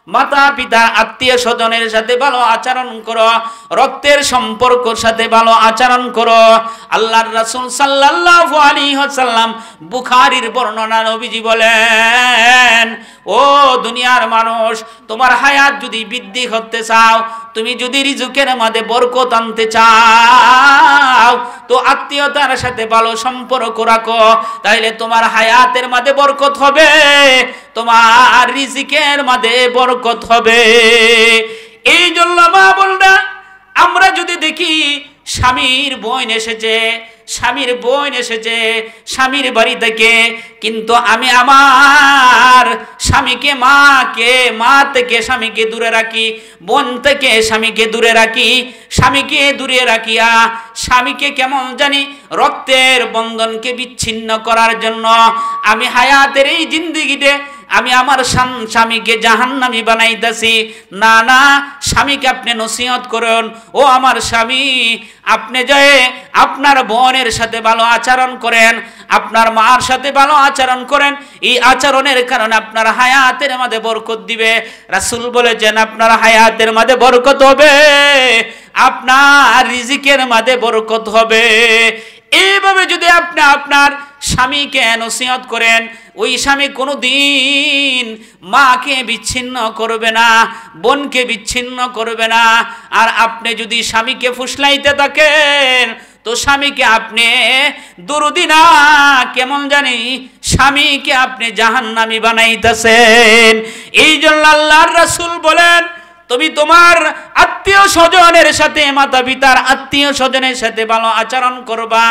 মাতা পিতা আত্মীয় স্বজনের সাথে ভালো আচরণ করো, রক্তের সম্পর্কের সাথে ভালো আচরণ করো। আল্লাহর রাসূল সাল্লাল্লাহু আলাইহি ওয়াসাল্লাম বুখারীর বর্ণনা নবীজি বলেন, ও দুনিয়ার মানুষ, তোমার হায়াত যদি বৃদ্ধি করতে চাও, তুমি যদি রিজুকের মধ্যে বরকত আনতে চাও, তো আত্মীয়তার সাথে ভালো সম্পর্ক রাখো, তাহলে তোমার হায়াতের মধ্যে বরকত হবে, তোমার রিজিকের মধ্যে বরকত হবে। এই জন্য মা বোনরা, আমরা যদি দেখি স্বামীর বোন এসেছে, স্বামীর বাড়ি থেকে, কিন্তু আমি আমার স্বামীকে মা থেকে স্বামীকে দূরে রাখি, বোন থেকে স্বামীকে দূরে রাখি, স্বামীকে দূরে রাখিয়া স্বামীকে কেমন জানি রক্তের বন্ধনকে বিচ্ছিন্ন করার জন্য আমি হায়াতের এই জিন্দেগিতে আমি আমার স্বামীকে জাহান্নামী বানাইতেছি। না না, স্বামীকে আপনি নসিহত করুন, ও আমার স্বামী, আপনি যে আপনার বোনের সাথে ভালো আচরণ করেন, আপনার মার সাথে ভালো আচরণ করেন, এই আচরণের কারণে আপনার হায়াতের মধ্যে বরকত দিবে। রাসূল বলেছেন আপনার হায়াতের মধ্যে বরকত হবে, আপনার রিজিকের মধ্যে বরকত হবে। এইভাবে যদি আপনি আপনার স্বামীকে নসিহত করেন, ওই স্বামী কোনোদিন মাকে বিচ্ছিন্ন করবে না, বোনকে বিচ্ছিন্ন করবে না। আর আপনি যদি স্বামীকে ফুসলাইতে থাকেন, তো স্বামীকে আপনি দরদি না, কেমন জানি স্বামীকে আপনি জাহান্নামী বানাইতেছেন। এই জন্য আল্লাহর রাসূল বলেন, তুমি তোমার আত্মীয় স্বজনের সাথে, মাতা পিতার আত্মীয় স্বজনের সাথে ভালো আচরণ করবা।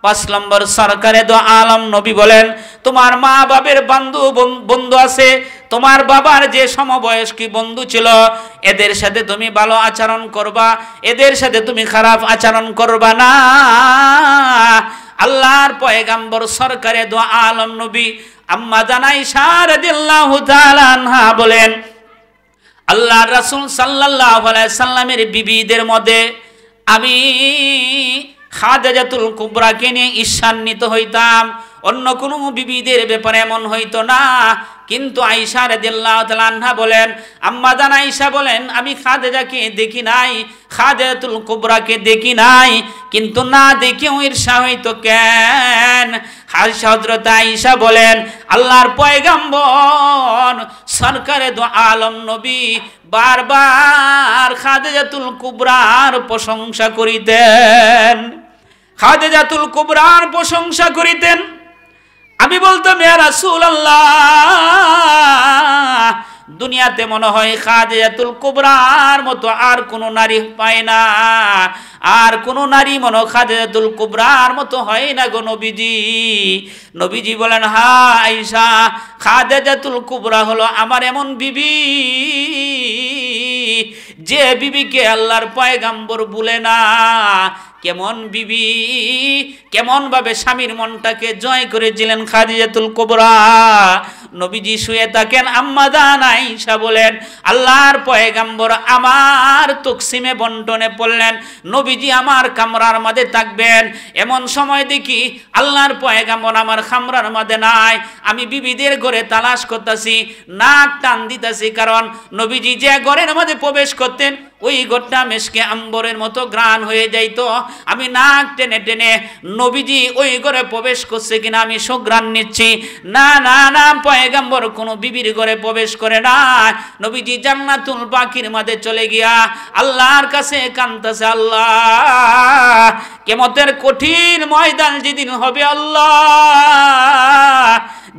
5 নম্বর সরকারে দো আলম নবী বলেন, তোমার মা বাবার বন্ধু আছে, তোমার বাবার যে সমবয়স্কী বন্ধু ছিল, এদের সাথে তুমি ভালো আচরণ করবা, এদের সাথে তুমি খারাপ আচরণ করবা না। আল্লাহর পয়গাম্বর সরকারে দো আলম নবী আম্মা জান আয়েশা রাদিয়াল্লাহু তাআলা আনহা বলেন, আল্লাহর রাসূল সাল্লাল্লাহু আলাইহি সাল্লামের বিবিদের মধ্যে আমি খাদিজাতুল কুবরাকে নিয়ে ঈর্ষান্বিত হইতাম, অন্য কোনো বিবিদের ব্যাপারে এমন হইতো না। কিন্তু আয়েশা রাদিয়াল্লাহু তাআলা আনহা বলেন, আম্মা জান আয়েশা বলেন, আমি খাদিজাকে দেখি নাই, খাদিজাতুল কুবরাকে দেখি নাই, কিন্তু না দেখেও ঈর্ষা হইতো কেন? হযরত আয়েশা বলেন, আল্লাহর পয়গম্বর সরকারে দো আলম নবী বারবার খাদিজাতুল কুবরার প্রশংসা করিতেন, খাদিজাতুল কুবরার প্রশংসা করিতেন। আমি বলতাম, ইয়া রাসূলুল্লাহ, দুনিয়াতে মনে হয় খাদিজাতুল কুবরার মতো আর কোনো নারী পায় না, আর কোনো নারী মনে খাদিজাতুল কুবরার মতো হয় না গো নবীজি। নবীজি বলেন, হা আয়েশা, খাদিজাতুল কুবরা হলো আমার এমন বিবি, যে বিবিকে আল্লাহর পয়গাম্বর ভুলে না। কেমন বিবি, কেমন ভাবে স্বামীর মনটাকে জয় করেছিলেন খাদিজাতুল কুবরা। নবীজি শুয়ে থাকেন, আম্মা জান আয়েশা বলেন, আল্লাহর পয়গাম্বর আমার তকসিমে বন্টনে পড়লেন, নবীজি আমার কামরার মধ্যে থাকবেন। এমন সময় দেখি আল্লাহর পয়গাম্বর আমার কামরার মধ্যে নাই, আমি বিবিদের ঘরে তালাশ করতেছি, নাক টান দিতেছি, কারণ নবীজি যে ঘরের মধ্যে প্রবেশ করতেন ওই ঘরটা মেশকে আম্বরের মতো ঘ্রাণ হয়ে যাইতো। আমি নাক টেনে টেনে নবীজি ওই ঘরে প্রবেশ করছে কিনা আমি সুঘ্রাণ নিচ্ছি। না না না, পয়গম্বর কোনো বিবির ঘরে প্রবেশ করে না। নবীজি জান্নাতুল বাকির মাঝে চলে গিয়া আল্লাহর কাছে কাঁদতেছে, আল্লাহ, কিয়ামতের কঠিন ময়দান যেদিন হবে, আল্লাহ,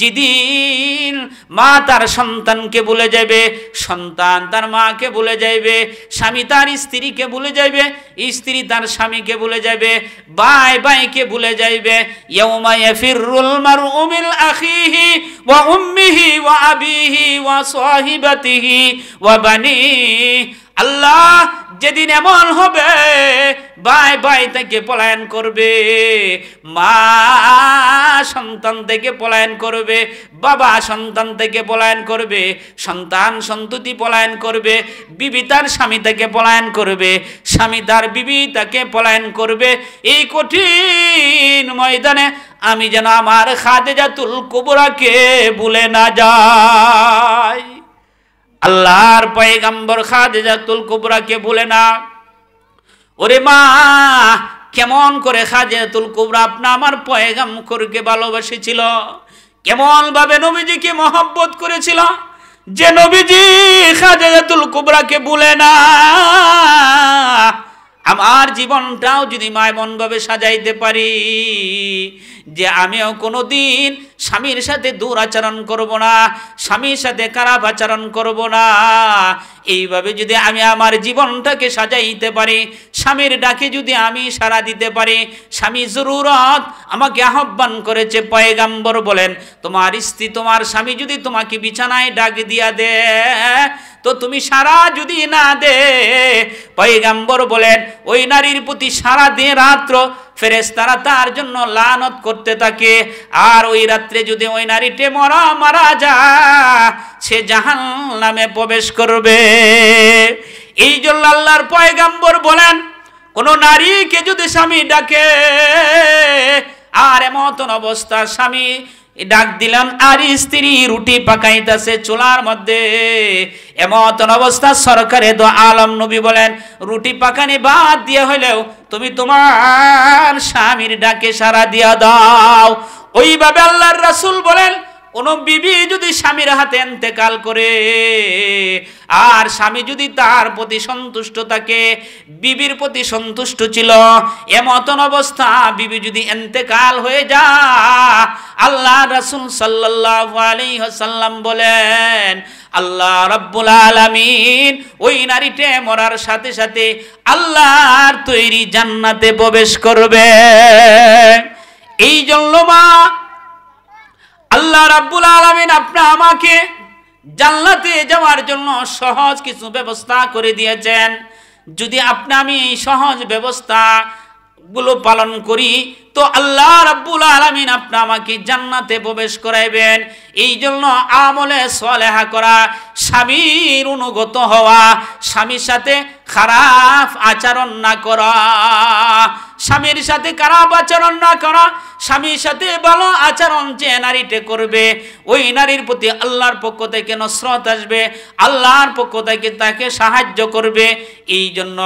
যেদিন মা তার সন্তানকে ভুলে যাবে, সন্তান তার মাকে ভুলে যাবে, স্বামী তার স্ত্রীকে ভুলে যাবে, স্ত্রী তার স্বামীকে ভুলে যাবে, ভাই ভাইকে ভুলে যাবে। ইয়াউমা ইয়াফিরুল মারউ মিন আখিহি ওয়া উম্মিহি ওয়া আবিহি ওয়া সাহিবাতিহি ওয়া বানিহি। আল্লাহ, যেদিন এমন হবে, ভাই ভাই থেকে পলায়ন করবে, মা সন্তান থেকে পলায়ন করবে, বাবা সন্তান থেকে পলায়ন করবে, সন্তান সন্ততি পলায়ন করবে, বিবি তার স্বামী থেকে পলায়ন করবে, স্বামী তার বিবি তাকে পলায়ন করবে। এই কঠিন ময়দানে আমি যেন আমার খাদিজাতুল কুবরাকে ভুলে না যাই। আল্লাহর পয়গম্বর খাদিজাতুল কুবরাকে বলে না, ওরে মা, কেমন করে খাদিজাতুল কুবরা আপনা আমার পয়গম্বরকে ভালোবেসেছিল, কেমন ভাবে নবীজিকে মহব্বত করেছিল, যে নবীজি খাদিজাতুল কুবরাকে বলে না আমার জীবনটাও যদি মা এমন ভাবে সাজাইতে পারি যে আমিও কোনোদিন স্বামীর সাথে দুরাচরণ করব না, স্বামীর সাথে খারাপ আচরণ করব না, এইভাবে যদি আমি আমার জীবনটাকে সাজাইতে পারি, স্বামীর ডাকে যদি আমি সাড়া দিতে পারি, স্বামী জরুরত আমাকে আহ্বান করেছে, পয়গম্বর বলেন তোমার স্ত্রী তোমার স্বামী যদি তোমাকে বিছানায় ডাক দিয়া দে তো তুমি সারা যদি না দে, পয়গম্বর বলেন ওই নারীর প্রতি সারা দিন রাত্র ফেরেশতারা তার জন্য লানত করতে থাকে, আর ওই রাত্রে যদি ওই নারীতে মারা যায় সে জাহান্নামে প্রবেশ করবে। এই জন্য আল্লাহর পয়গম্বর বলেন কোন নারীকে যদি স্বামী ডাকে আর এমন অবস্থা স্বামী ডাক দিলাম আর স্ত্রী রুটি পাকাইতেছে চুলার মধ্যে, এমন অবস্থা সরকারে দো আলম নবী বলেন রুটি পাকানি বাদ দিয়ে হইলেও তুমি তোমার স্বামীর ডাকে সাড়া দিয়া দাও। ওইভাবে আল্লাহর রাসূল বলেন কোন বিবি যদি স্বামীর হাতে ইন্তেকাল করে আর স্বামী যদি তার প্রতি সন্তুষ্ট থাকে, বিবির প্রতি সন্তুষ্ট ছিল, এমন অবস্থা বিবি যদি ইন্তেকাল হয়ে যায়, আল্লাহ রাসূল সাল্লাল্লাহু আলাইহি ওয়াসাল্লাম বলেন আল্লাহ রাব্বুল আলামিন ওই নারীতে মরার সাথে সাথে আল্লাহর তৈরি জান্নাতে প্রবেশ করবে। এই জন্য মা আল্লাহ রাব্বুল আলামিন আপনি আমাকে জান্নাতে যাওয়ার জন্য সহজ কিছু ব্যবস্থা করে দিয়েছেন। যদি আপনি আমি এই সহজ ব্যবস্থা গুলো পালন করি তো আল্লাহ রাব্বুল আলামিন আপনি আমাকে জান্নাতে প্রবেশ করাইবেন। এই জন্য আমলে সালেহা করা, স্বামীর অনুগত হওয়া, স্বামীর সাথে খারাপ আচরণ না করা, স্বামীর সাথে খারাপ আচরণ না করা, স্বামীর সাথে ভালো আচরণ যে নারীতে করবে ওই নারীর প্রতি আল্লাহর পক্ষ থেকে নসরত আসবে, আল্লাহর পক্ষ থেকে তাকে সাহায্য করবে। এই জন্য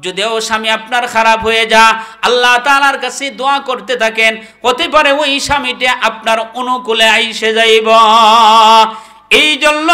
যদিও স্বামী আপনার খারাপ হয়ে যা আল্লাহ তাআলার কাছে দোয়া করতে থাকেন, হতে পারে ওই স্বামীটা আপনার অনুকূলে আইসে যাইব। এই জন্য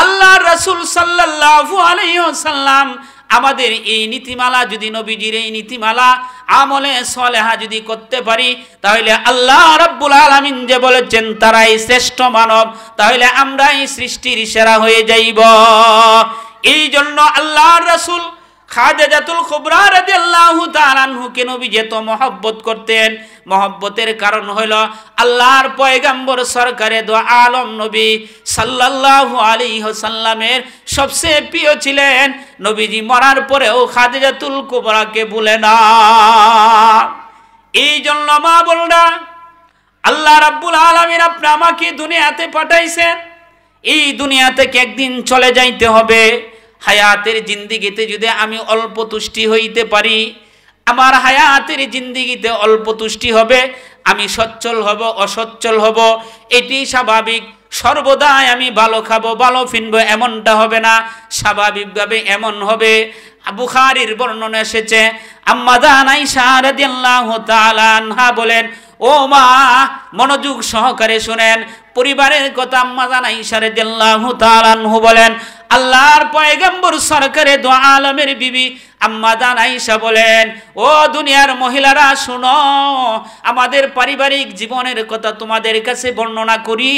আল্লাহ রাসূল সাল্লাল্লাহু আলাইহি ওয়াসাল্লাম আমাদের এই নীতিমালা, যদি নবীজির এই নীতিমালা আমলে সালেহা যদি করতে পারি তাহলে আল্লাহ রাব্বুল আলামিন যে বলেছেন তারাই শ্রেষ্ঠ মানব, তাহলে আমরাই সৃষ্টির সেরা হয়ে যাইব। এই জন্য আল্লাহর রাসূল খাদিজাতুল কুবরা রাদিয়াল্লাহু তাআলা আনহুকে নবী যেত মহব্বত করতেন, মহব্বতের কারণ হইল আল্লাহর পয়গম্বর সরকারে দো আলম নবী সাল্লাল্লাহু আলাইহি ওয়াসাল্লামের সবচেয়ে প্রিয় ছিলেন। নবীজি মরার পরেও খাদিজাতুল কুবরাকে ভুলে না। এই জন্য মা বলরা আল্লাহ রাব্বুল আলামিন আপনি আমাকে দুনিয়াতে পাঠাইছেন, এই দুনিয়া থেকে একদিন চলে যাইতে হবে। হায়াতের জিন্দিগিতে যদি আমি অল্প তুষ্টি হইতে পারি, আমার হায়াতের জিন্দিগিতে অল্প তুষ্টি হবে, আমি সচ্ছল হব অসচ্ছল হব, এটি স্বাভাবিক। সর্বদাই আমি ভালো খাবো ভালো ফিনবো এমনটা হবে না, স্বাভাবিকভাবে এমন হবে। বুখারীর বর্ণনা এসেছে আম্মা জান আয়েশা রাদিয়াল্লাহু তাআলা আনহা বলেন, ও মা মনোযোগ সহকারে শুনেন পরিবারের কথা। আম্মা জান আয়েশা রাদিয়াল্লাহু তাআলা আনহু বলেন আল্লাহর পয়গম্বর সরকারে দো আলমের বিবি আম্মা জান আয়েশা বলেন, ও দুনিয়ার মহিলারা শুনো, আমাদের পারিবারিক জীবনের কথা তোমাদের কাছে বর্ণনা করি।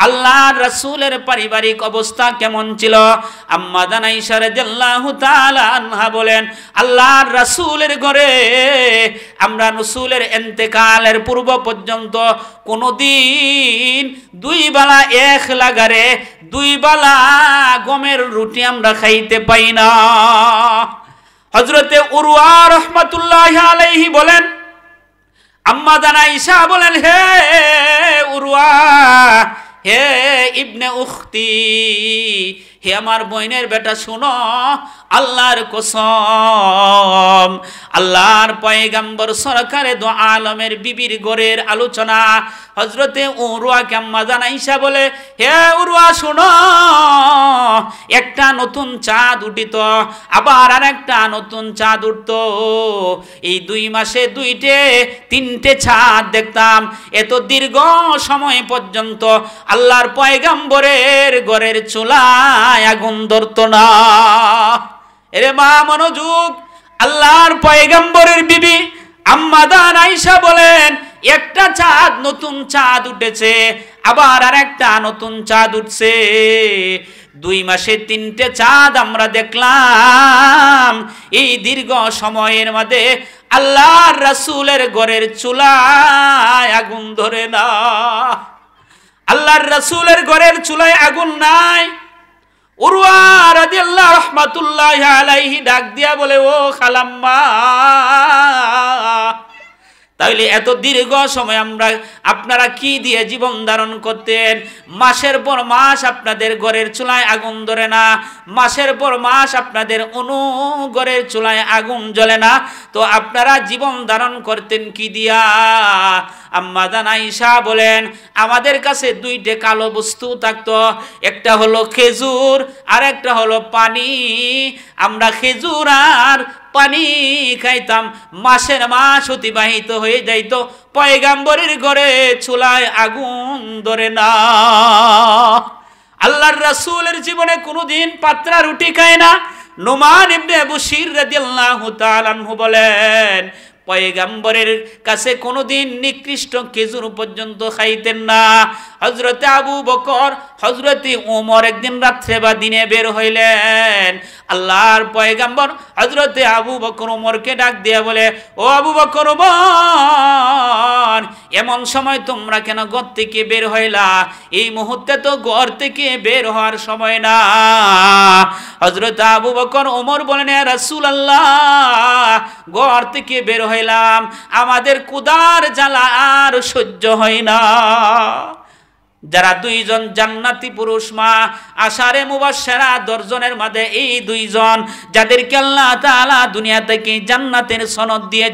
আল্লাহর রাসূলের পারিবারিক অবস্থা কেমন ছিল। আম্মা জান আয়েশা রাদিয়াল্লাহু তাআলা আনহা বলেন আল্লাহর রাসূলের ঘরে আমরা রাসূলের ইন্তেকালের পূর্ব পর্যন্ত কোনদিন দুই বেলা এক লাগারে দুই বেলা গমের রুটি আমরা খাইতে পাই না। হযরতে উরওয়া রাহমাতুল্লাহি আলাইহি বলেন, আম্মা জান আয়েশা বলেন, হে উরওয়া, হে ইবনে উখতি, হে আমার বোনের বেটা শুনো, আল্লাহর কসম, আল্লাহর পয়গম্বর সরকারে দো আলমের বিবির ঘরের আলোচনা। হযরতে উরওয়া আম্মা জান আয়েশা বলে, হে উরওয়া শুনো, একটা নতুন চাঁদ উঠিত, আবার আরেকটা নতুন চাঁদ উঠতো। এই 2 মাসে 2টে 3টে চাঁদ দেখতাম। এত দীর্ঘ সময় পর্যন্ত আল্লাহর পয়গম্বরের ঘরের চুলায় আগুন ধরতো না। এরে মা মনোযোগ, আল্লাহর পয়গম্বরের বিবি আম্মা জান আয়েশা বলেন, একটা চাঁদ নতুন চাঁদ উঠেছে, আবার আরেকটা নতুন চাঁদ উঠছে। 2 মাসে 3টে চাঁদ আমরা দেখলাম। এই দীর্ঘ সময়ের মধ্যে আল্লাহর রাসূলের ঘরের চুলায় আগুন ধরে না। আল্লাহর রাসূলের ঘরের চুলায় আগুন নাই। উরওয়া রাদিয়াল্লাহু রাহমাতুল্লাহি আলাইহি ডাক দিয়া বলে, ও খালাম্মা, তাইলে এত দীর্ঘ সময় আপনারা কি দিয়ে জীবন ধারণ করতেন? মাসের পর মাস আপনাদের ঘরের চুলায় আগুন ধরে না, মাসের পর মাস আপনাদের ঘরের চুলায় আগুন জ্বলে না, তো আপনারা জীবন ধারণ করতেন কি দিয়া? আম্মা জান আয়েশা বলেন, আমাদের কাছে 2টে কালো বস্তু থাকতো, একটা হলো খেজুর আর একটা হলো পানি। আমরা খেজুর আর পানি খাইতাম, মাসের মাস অতিবাহিত হয়ে যাইত, পয়গম্বরের ঘরে চুলায় আগুন ধরে না। আল্লাহর রাসূলের জীবনে কোনোদিন পাতলা রুটি খায় না। নুমান ইবনে বশীর রাদিয়াল্লাহু তাআলা আনহু বলেন, পয়গম্বরের কাছে কোনোদিন নিকৃষ্ট খেজুর পর্যন্ত খাইতেন না। হযরতে আবু বকর, হযরতে ওমর একদিন রাত্রে বা দিনে বের হইলেন। আল্লাহর পয়গম্বর হযরতে আবু বকর ওমরকে ডাক দিয়ে বলে, ও আবু বকর, ওমর, এমন সময় তোমরা কেন ঘর থেকে বের হইলা? এই মুহূর্তে তো ঘর থেকে বের হওয়ার সময় না। হযরত আবু বকর ওমর বলেন, ইয়া রাসূলুল্লাহ, ঘর থেকে বের হইলাম, আমাদের ক্ষুধার জ্বালা আর সহ্য হয় না। যারা 2 জন জান্নাতি পুরুষ মা, আশারে মুবাশশারা 10 জনের মধ্যে এই 2 জন, যাদেরকে আল্লাহ তাআলা দুনিয়া থেকে জান্নাতের সনদ দিয়ে